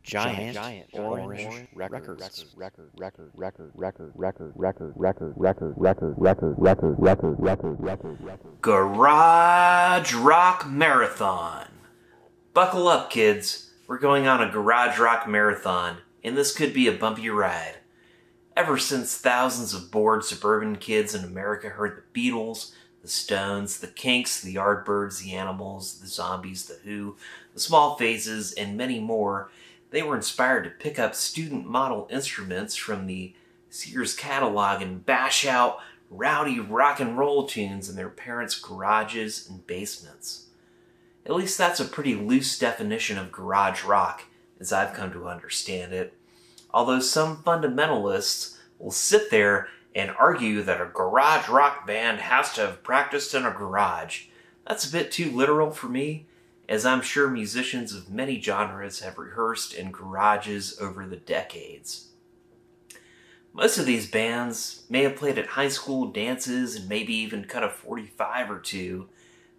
giant orange records. Garage Rock Marathon. Buckle up, kids. We're going on a Garage Rock Marathon, and this could be a bumpy ride. Ever since thousands of bored suburban kids in America heard the Beatles, the Stones, the Kinks, the Yardbirds, the Animals, the Zombies, the Who, the Small Faces, and many more, they were inspired to pick up student model instruments from the Sears catalog and bash out rowdy rock and roll tunes in their parents' garages and basements. At least that's a pretty loose definition of garage rock, as I've come to understand it. Although some fundamentalists will sit there and argue that a garage rock band has to have practiced in a garage. That's a bit too literal for me, as I'm sure musicians of many genres have rehearsed in garages over the decades. Most of these bands may have played at high school dances and maybe even cut a 45 or two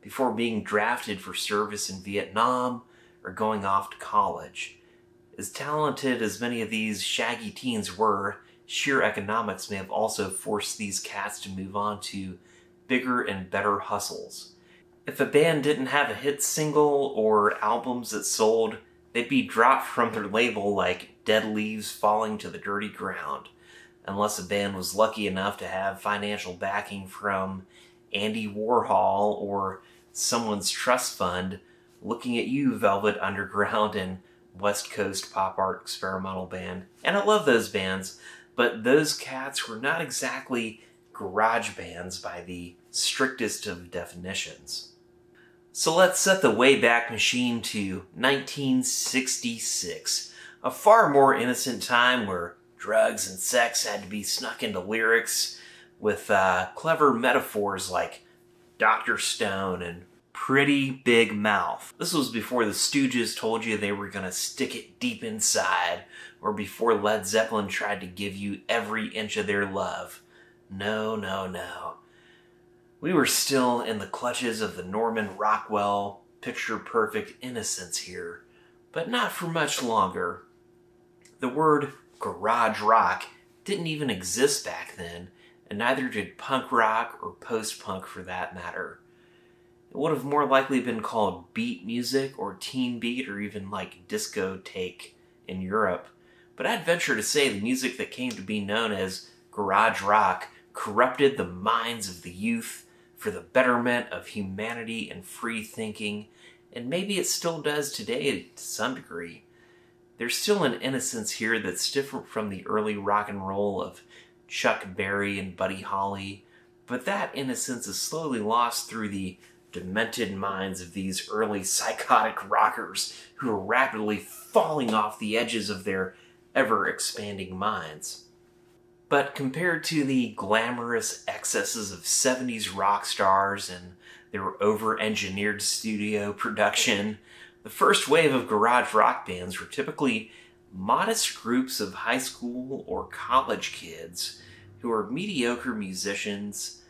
before being drafted for service in Vietnam or going off to college. As talented as many of these shaggy teens were, sheer economics may have also forced these cats to move on to bigger and better hustles. If a band didn't have a hit single or albums that sold, they'd be dropped from their label like dead leaves falling to the dirty ground, unless a band was lucky enough to have financial backing from Andy Warhol or someone's trust fund. Looking at you, Velvet Underground and West Coast pop art experimental band. And I love those bands, but those cats were not exactly garage bands by the strictest of definitions. So let's set the Wayback Machine to 1966, a far more innocent time where drugs and sex had to be snuck into lyrics with clever metaphors like Dr. Stone and Pretty Big Mouth. This was before the Stooges told you they were gonna stick it deep inside, or before Led Zeppelin tried to give you every inch of their love. No. We were still in the clutches of the Norman Rockwell picture-perfect innocence here, but not for much longer. The word garage rock didn't even exist back then, and neither did punk rock or post-punk for that matter. It would have more likely been called beat music or teen beat or even like discotheque in Europe. But I'd venture to say the music that came to be known as garage rock corrupted the minds of the youth for the betterment of humanity and free thinking, and maybe it still does today to some degree. There's still an innocence here that's different from the early rock and roll of Chuck Berry and Buddy Holly, but that innocence is slowly lost through the demented minds of these early psychotic rockers who are rapidly falling off the edges of their ever-expanding minds. But compared to the glamorous excesses of 70s rock stars and their over-engineered studio production, the first wave of garage rock bands were typically modest groups of high school or college kids who were mediocre musicians,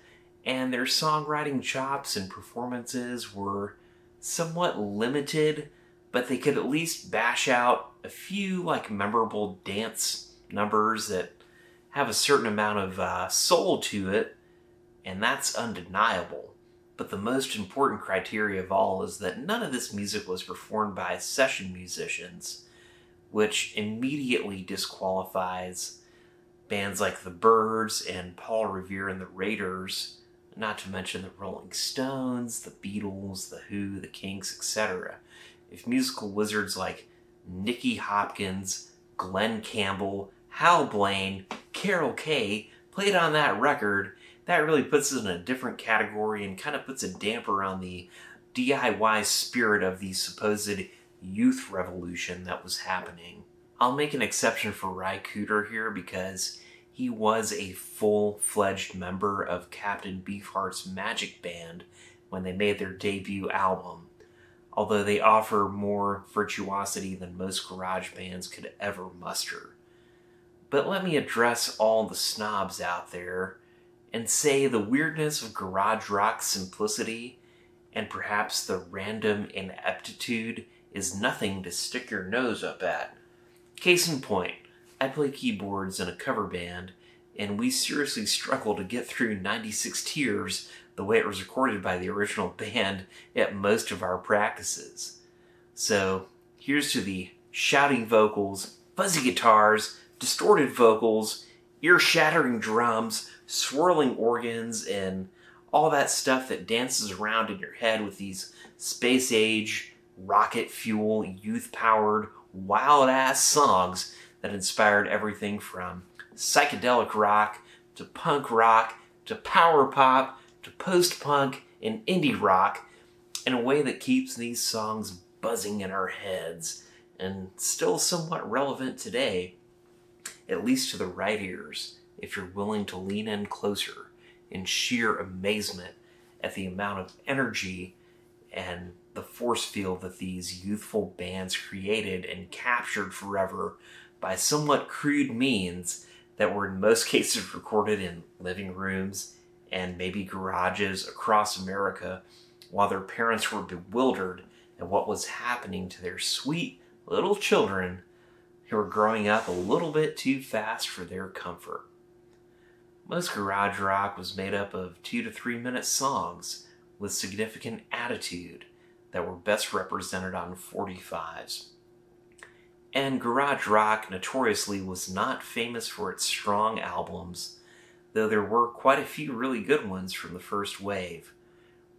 and their songwriting chops and performances were somewhat limited, but they could at least bash out a few memorable dance numbers that have a certain amount of soul to it, and that's undeniable. But the most important criteria of all is that none of this music was performed by session musicians, which immediately disqualifies bands like the Byrds and Paul Revere and the Raiders, not to mention the Rolling Stones, the Beatles, the Who, the Kinks, etc. If musical wizards like Nicky Hopkins, Glenn Campbell, Hal Blaine, Carol Kaye played on that record, that really puts it in a different category and kind of puts a damper on the DIY spirit of the supposed youth revolution that was happening. I'll make an exception for Ry Cooder here because he was a full-fledged member of Captain Beefheart's Magic Band when they made their debut album, although they offer more virtuosity than most garage bands could ever muster. But let me address all the snobs out there and say the weirdness of garage rock simplicity and perhaps the random ineptitude is nothing to stick your nose up at. Case in point, I play keyboards in a cover band, and we seriously struggle to get through 96 Tears the way it was recorded by the original band at most of our practices. So here's to the shouting vocals, fuzzy guitars, distorted vocals, ear-shattering drums, swirling organs, and all that stuff that dances around in your head with these space-age, rocket-fuel, youth-powered, wild-ass songs that inspired everything from psychedelic rock to punk rock to power pop to post-punk and indie rock in a way that keeps these songs buzzing in our heads and still somewhat relevant today, at least to the right ears, if you're willing to lean in closer in sheer amazement at the amount of energy and the force field that these youthful bands created and captured forever by somewhat crude means that were in most cases recorded in living rooms and maybe garages across America while their parents were bewildered at what was happening to their sweet little children who were growing up a little bit too fast for their comfort. Most garage rock was made up of 2 to 3 minute songs with significant attitude that were best represented on 45s. And garage rock notoriously was not famous for its strong albums, though there were quite a few really good ones from the first wave.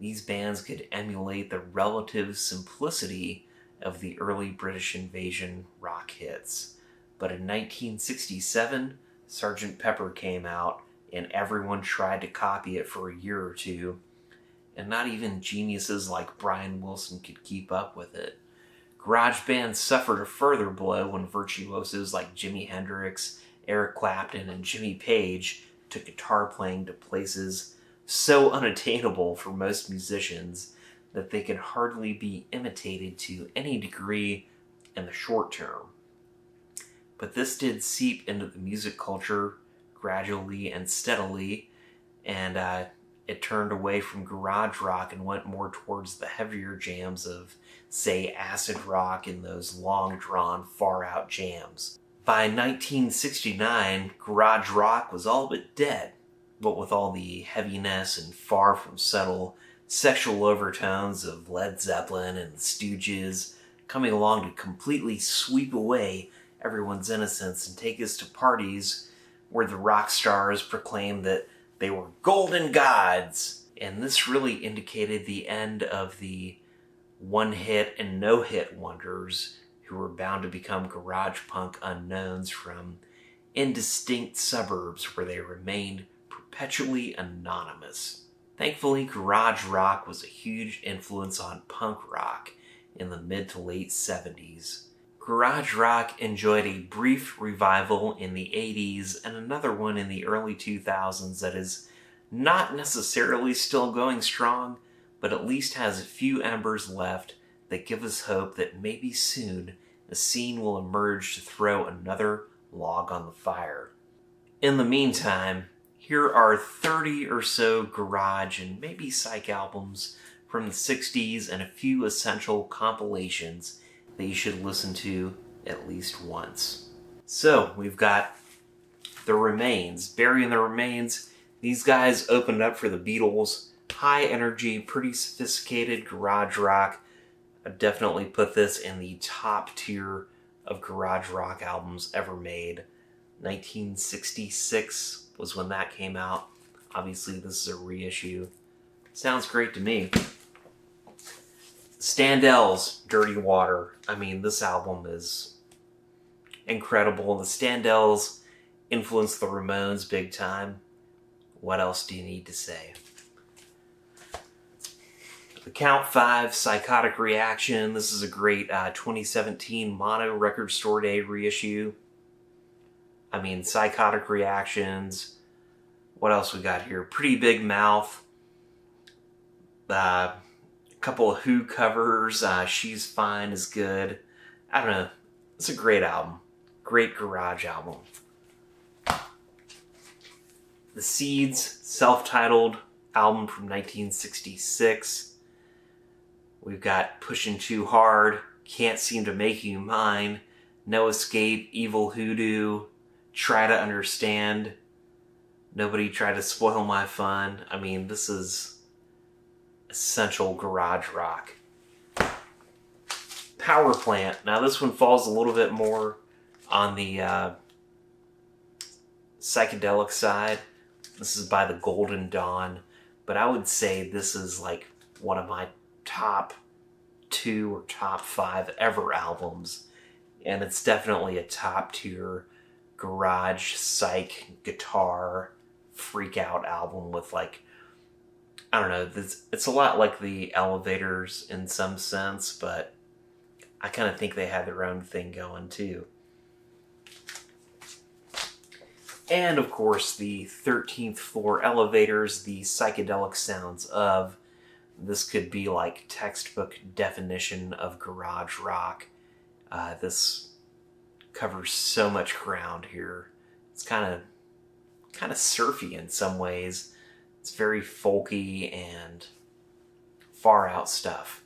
These bands could emulate the relative simplicity of the early British invasion rock hits. But in 1967, Sgt. Pepper came out, and everyone tried to copy it for a year or two, and not even geniuses like Brian Wilson could keep up with it. Garage bands suffered a further blow when virtuosos like Jimi Hendrix, Eric Clapton, and Jimmy Page took guitar playing to places so unattainable for most musicians that they could hardly be imitated to any degree in the short term. But this did seep into the music culture gradually and steadily, and it turned away from garage rock and went more towards the heavier jams of, say, acid rock and those long-drawn, far-out jams. By 1969, garage rock was all but dead, but with all the heaviness and far from subtle sexual overtones of Led Zeppelin and the Stooges coming along to completely sweep away everyone's innocence and take us to parties where the rock stars proclaimed that they were golden gods. And this really indicated the end of the one-hit and no-hit wonders who were bound to become garage punk unknowns from indistinct suburbs where they remained perpetually anonymous. Thankfully, garage rock was a huge influence on punk rock in the mid to late 70s. Garage rock enjoyed a brief revival in the 80s and another one in the early 2000s that is not necessarily still going strong, but at least has a few embers left that give us hope that maybe soon a scene will emerge to throw another log on the fire. In the meantime, here are 30 or so garage and maybe psych albums from the 60s and a few essential compilations that you should listen to at least once. So, we've got The Remains. Burying the Remains. These guys opened up for the Beatles. High energy, pretty sophisticated garage rock. I'd definitely put this in the top tier of garage rock albums ever made. 1966 was when that came out. Obviously, this is a reissue. Sounds great to me. Standells, Dirty Water. I mean, this album is incredible. The Standells influenced the Ramones big time. What else do you need to say? The Count 5, Psychotic Reaction. This is a great 2017 Mono Record Store Day reissue. I mean, Psychotic Reactions. What else we got here? Pretty Big Mouth. A couple of Who covers. She's Fine is good. I don't know. It's a great album. Great garage album. The Seeds, self-titled album from 1966. We've got Pushing Too Hard, Can't Seem to Make You Mine, No Escape, Evil Hoodoo, Try to Understand, Nobody Try to Spoil My Fun. I mean, this is essential garage rock. Power Plant. Now this one falls a little bit more on the psychedelic side. This is by the Golden Dawn, but I would say this is like one of my top 2 or top 5 ever albums, and it's definitely a top tier garage psych guitar freak out album with, like, I don't know, it's a lot like the Elevators in some sense, but I kind of think they had their own thing going too. And of course the 13th Floor Elevators, the psychedelic sounds of. This could be like textbook definition of garage rock. This covers so much ground here. It's kind of surfy in some ways. It's very folky and far out stuff.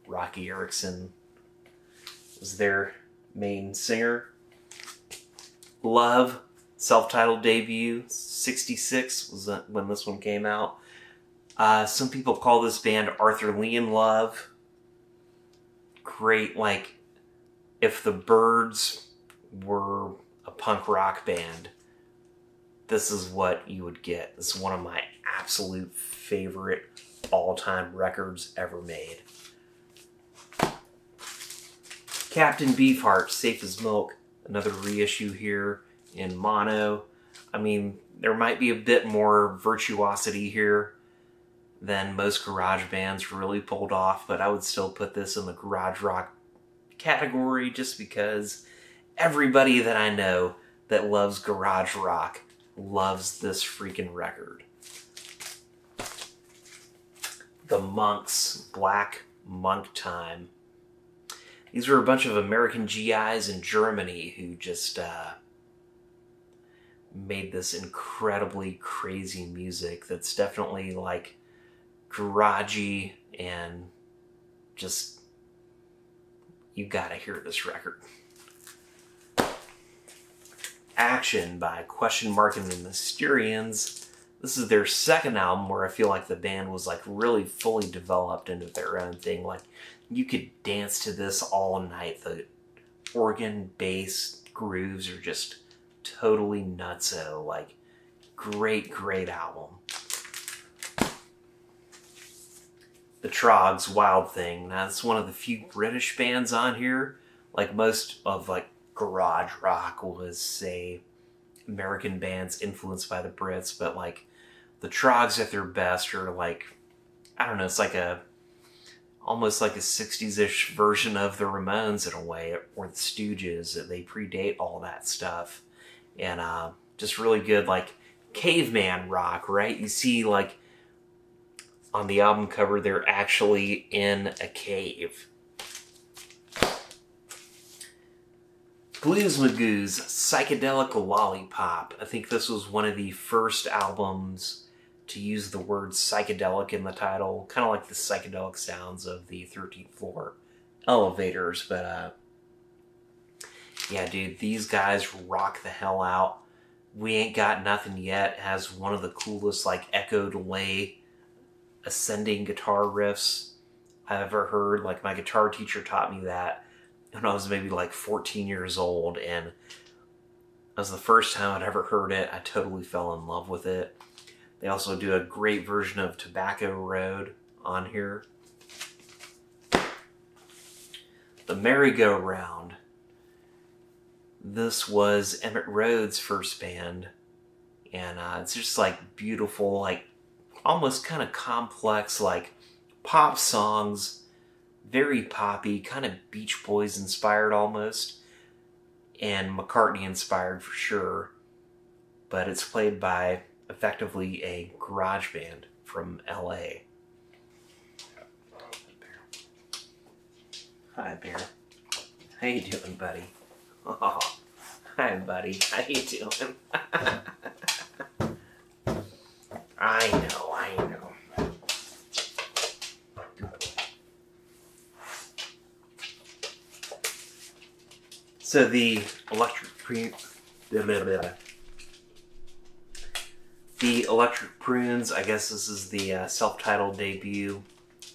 Rocky Erickson was their main singer. Love, self-titled debut, 66 was when this one came out. Some people call this band Arthur Lee in Love. Great, like, if the Byrds were a punk rock band, this is what you would get. This is one of my absolute favorite all-time records ever made. Captain Beefheart, Safe as Milk, another reissue here in mono. I mean, there might be a bit more virtuosity here than most garage bands really pulled off, but I would still put this in the garage rock category just because everybody that I know that loves garage rock loves this freaking record. The Monks, Black Monk Time. These were a bunch of American GIs in Germany who just made this incredibly crazy music that's definitely like garagey and just, you gotta hear this record. Action by Question Mark and the Mysterians. This is their second album where I feel like the band was like really fully developed into their own thing. Like, you could dance to this all night. The organ, bass, grooves are just totally nutso. Like, great, great album. The Trogs, Wild Thing. Now, it's one of the few British bands on here. Like, most of, like, garage rock was, say, American bands influenced by the Brits, but, like, the Trogs at their best are, like, I don't know, it's like almost like a 60s-ish version of the Ramones in a way, or the Stooges. They predate all that stuff. And just really good, like, caveman rock, right? You see, like, on the album cover, they're actually in a cave. Blues Magoos, Psychedelic Lollipop. I think this was one of the first albums to use the word psychedelic in the title. Kind of like the psychedelic sounds of the 13th Floor Elevators. But, yeah, dude, these guys rock the hell out. We Ain't Got Nothing Yet has one of the coolest, like, echo delay ascending guitar riffs I've ever heard. Like, my guitar teacher taught me that when I was maybe like 14 years old, and that was the first time I'd ever heard it. I totally fell in love with it. They also do a great version of Tobacco Road on here. The Merry-Go-Round. This was Emmett Rhodes' first band, and it's just like beautiful, like almost kind of complex, like pop songs. Very poppy, kind of Beach Boys inspired almost, and McCartney inspired for sure, but it's played by effectively a garage band from LA. Hi, Bear. How you doing, buddy? Oh, hi, buddy. How you doing? I know. So the The Electric Prunes, I guess this is the self-titled debut,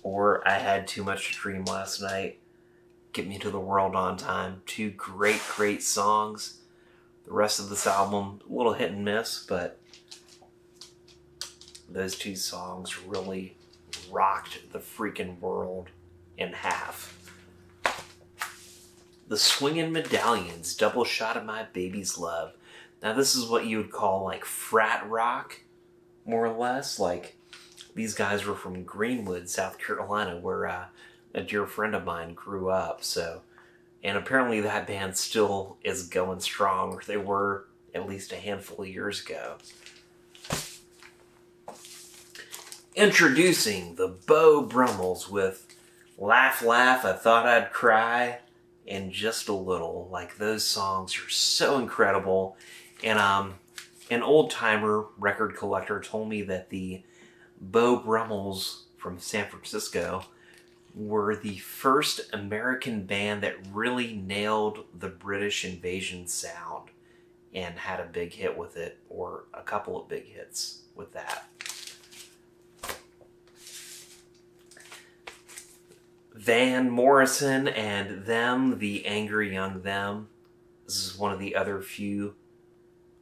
or I Had Too Much to Dream Last Night, Get Me to the World on Time. Two great, great songs. The rest of this album, a little hit and miss, but those two songs really rocked the freaking world in half. The Swingin' Medallions, Double Shot of My Baby's Love. Now this is what you would call like frat rock, more or less. Like, these guys were from Greenwood, South Carolina, where a dear friend of mine grew up. So, and apparently that band still is going strong, or they were at least a handful of years ago. Introducing the Beau Brummels with Laugh Laugh, I Thought I'd Cry, and Just a Little. Like, those songs are so incredible. And an old-timer record collector told me that the Beau Brummels from San Francisco were the first American band that really nailed the British invasion sound and had a big hit with it, or a couple of big hits with that. Van Morrison and Them, the Angry Young Them. This is one of the other few,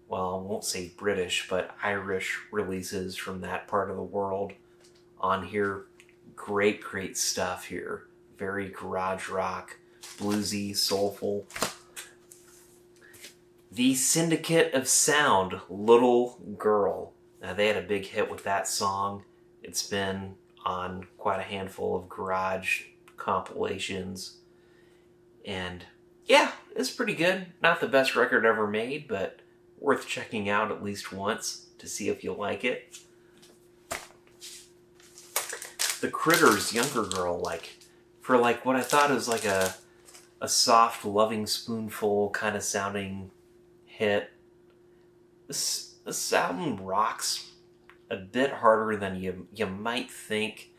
well, I won't say British, but Irish releases from that part of the world on here. Great, great stuff here. Very garage rock, bluesy, soulful. The Syndicate of Sound, Little Girl. Now, they had a big hit with that song. It's been on quite a handful of garage compilations. And yeah, it's pretty good. Not the best record ever made, but worth checking out at least once to see if you like it. The Critters, Younger Girl, like, for like what I thought was like a soft, loving spoonful kind of sounding hit. This album rocks a bit harder than you might think.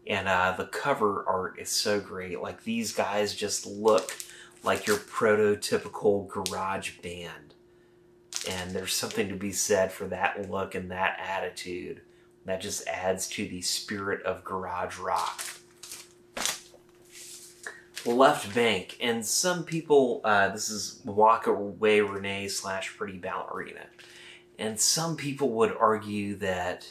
And the cover art is so great. Like, these guys just look like your prototypical garage band. And there's something to be said for that look and that attitude. That just adds to the spirit of garage rock. Left Bank. And some people, this is Walk Away Renee / Pretty Ballerina. And some people would argue that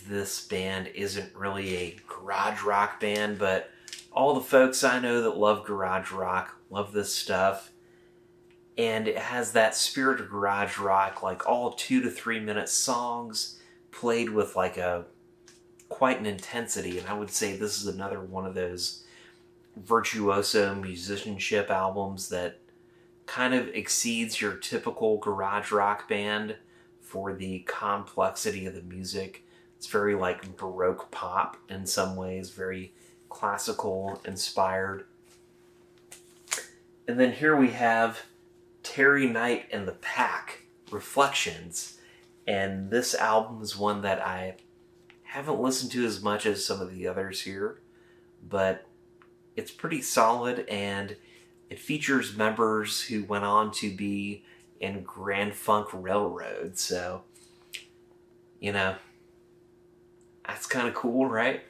this band isn't really a garage rock band, but all the folks I know that love garage rock love this stuff. And it has that spirit of garage rock, like all 2 to 3 minute songs played with like quite an intensity. And I would say this is another one of those virtuoso musicianship albums that kind of exceeds your typical garage rock band for the complexity of the music. It's very like Baroque pop in some ways, very classical inspired. And then here we have Terry Knight and the Pack, Reflections. And this album is one that I haven't listened to as much as some of the others here, but it's pretty solid, and it features members who went on to be in Grand Funk Railroad. So, you know, that's kind of cool, right?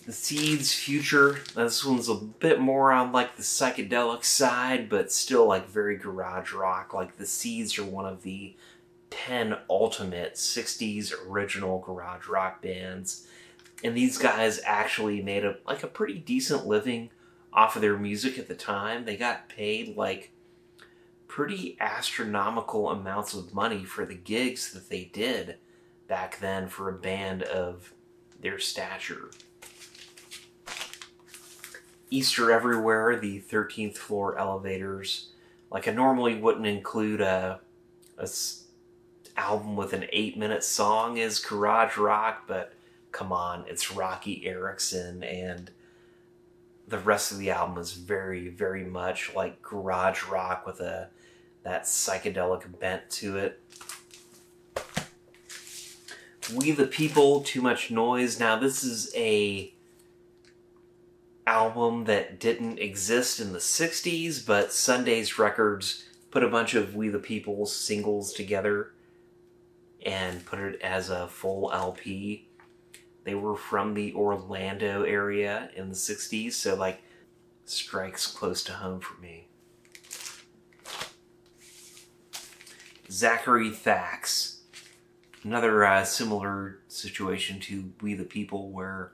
The Seeds, Future. This one's a bit more on like the psychedelic side, but still like very garage rock. Like, the Seeds are one of the 10 ultimate 60s original garage rock bands. And these guys actually made a pretty decent living off of their music at the time. They got paid like pretty astronomical amounts of money for the gigs that they did back then for a band of their stature. Easter Everywhere, the 13th Floor Elevators. Like, I normally wouldn't include a album with an 8-minute song as garage rock, but come on, it's Rocky Erickson, and the rest of the album is very, very much like garage rock with that psychedelic bent to it. We the People, Too Much Noise. Now, this is album that didn't exist in the 60s, but Sundazed Records put a bunch of We the People singles together and put it as a full LP. They were from the Orlando area in the 60s, so like strikes close to home for me. Zachary Thax. Another similar situation to We the People, where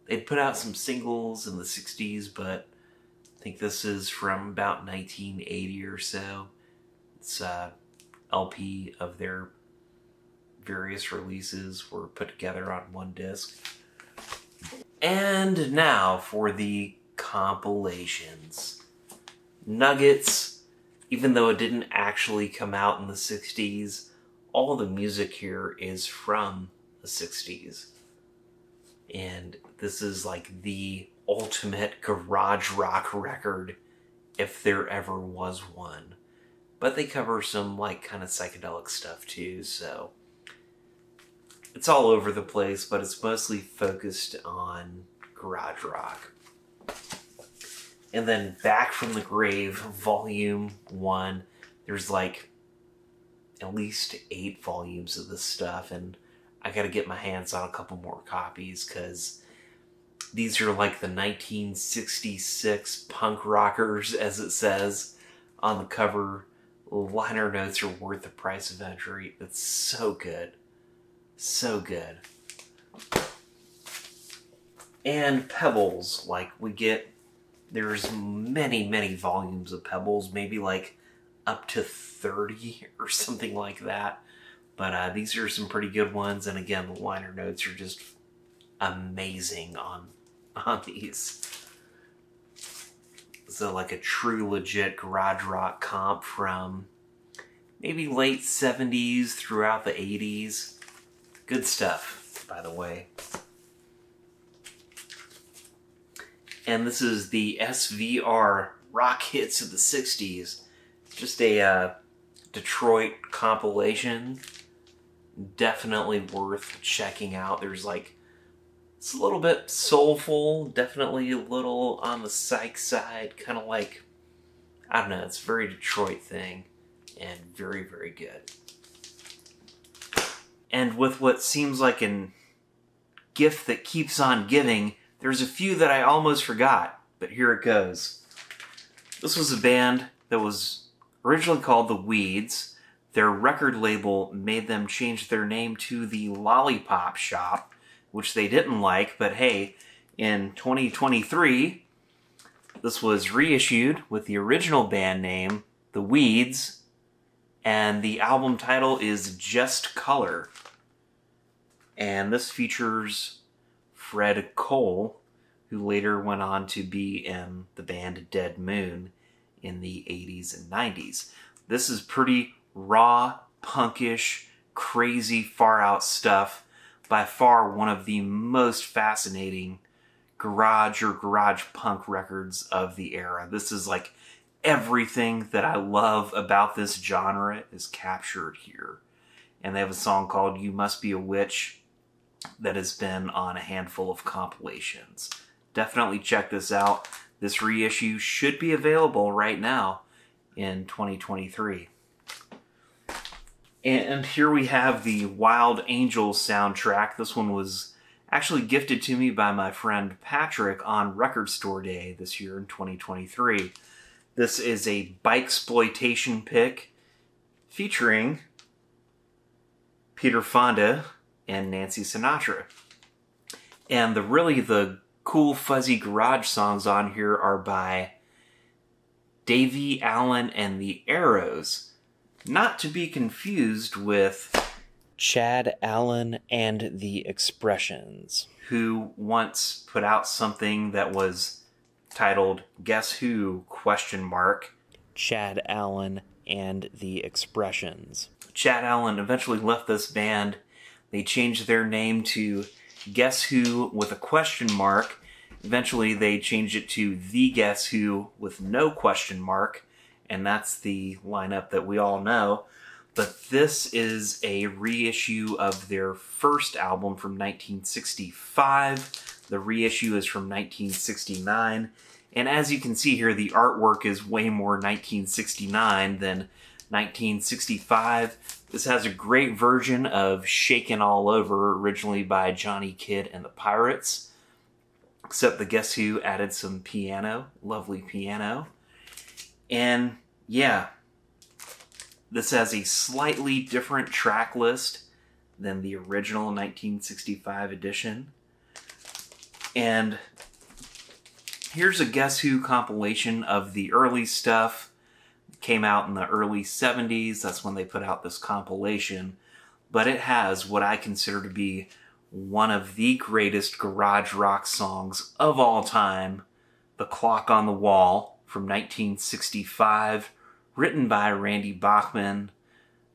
they'd put out some singles in the 60s, but I think this is from about 1980 or so. It's a LP of their various releases were put together on one disc. And now for the compilations. Nuggets, even though it didn't actually come out in the 60s, all the music here is from the 60s. And this is like the ultimate garage rock record, if there ever was one. But they cover some like kind of psychedelic stuff too, so it's all over the place, but it's mostly focused on garage rock. And then Back from the Grave, Volume 1. There's like at least 8 volumes of this stuff, and I gotta get my hands on a couple more copies, because these are like the 1966 punk rockers, as it says on the cover. Liner notes are worth the price of entry. It's so good. So good. And Pebbles, like there's many volumes of Pebbles, maybe like up to 30 or something like that. But these are some pretty good ones, and again, the liner notes are just amazing on these. So like a true legit garage rock comp from maybe late 70s throughout the 80s. Good stuff, by the way. And this is the SVR Rock Hits of the 60s. Just a Detroit compilation. Definitely worth checking out. There's like, it's a little bit soulful, definitely a little on the psych side, kind of like, I don't know, it's a very Detroit thing, and very, very good. And with what seems like a gift that keeps on giving, there's a few that I almost forgot, but here it goes. This was a band that was originally called The Weeds. Their record label made them change their name to The Lollipop Shop, which they didn't like, but hey, in 2023, this was reissued with the original band name, The Weeds, and the album title is Just Color. And this features Fred Cole, who later went on to be in the band Dead Moon in the 80s and 90s. This is pretty raw, punkish, crazy, far-out stuff. By far one of the most fascinating garage or garage punk records of the era. This is like everything that I love about this genre is captured here. And they have a song called You Must Be a Witch that has been on a handful of compilations. Definitely check this out. This reissue should be available right now in 2023. And here we have the Wild Angels soundtrack. This one was actually gifted to me by my friend Patrick on Record Store Day this year in 2023. This is a bikesploitation pick featuring Peter Fonda and Nancy Sinatra. And the cool fuzzy garage songs on here are by Davey Allen and the Arrows. Not to be confused with Chad Allen and the Expressions, who once put out something that was titled Guess Who? ? Chad Allen and the Expressions. Chad Allen eventually left this band. They changed their name to Guess Who? With a question mark. Eventually they changed it to The Guess Who? With no question mark. And that's the lineup that we all know. But this is a reissue of their first album from 1965. The reissue is from 1969. And as you can see here, the artwork is way more 1969 than 1965. This has a great version of Shakin' All Over, originally by Johnny Kidd and the Pirates. Except the Guess Who added some piano, lovely piano. And yeah, this has a slightly different track list than the original 1965 edition. And here's a Guess Who compilation of the early stuff. It came out in the early 70s. That's when they put out this compilation. But it has what I consider to be one of the greatest garage rock songs of all time, The Clock on the Wall from 1965, written by Randy Bachman.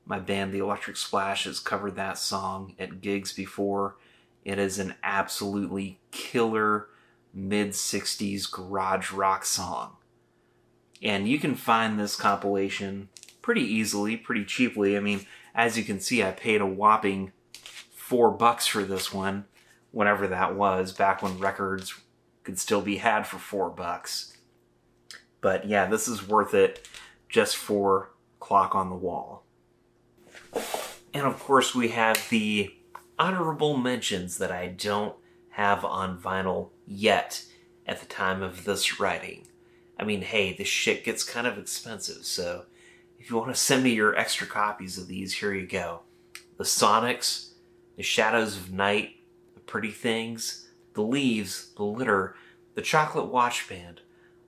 My band, The Electric Splash, has covered that song at gigs before. It is an absolutely killer mid-60s garage rock song. And you can find this compilation pretty easily, pretty cheaply. I mean, as you can see, I paid a whopping $4 for this one, whenever that was, back when records could still be had for $4. But yeah, this is worth it just for Clock on the Wall. And of course we have the honorable mentions that I don't have on vinyl yet at the time of this writing. I mean, hey, this shit gets kind of expensive, so if you want to send me your extra copies of these, here you go. The Sonics, The Shadows of Night, The Pretty Things, The Leaves, The Litter, The Chocolate Watch Band.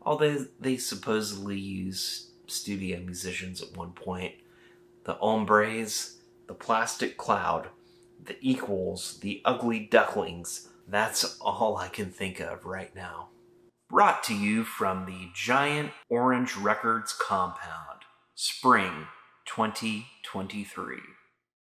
Although they supposedly use studio musicians at one point. The Hombres, The Plastic Cloud, The Equals, The Ugly Ducklings. That's all I can think of right now. Brought to you from the Giant Orange Records compound. Spring 2023.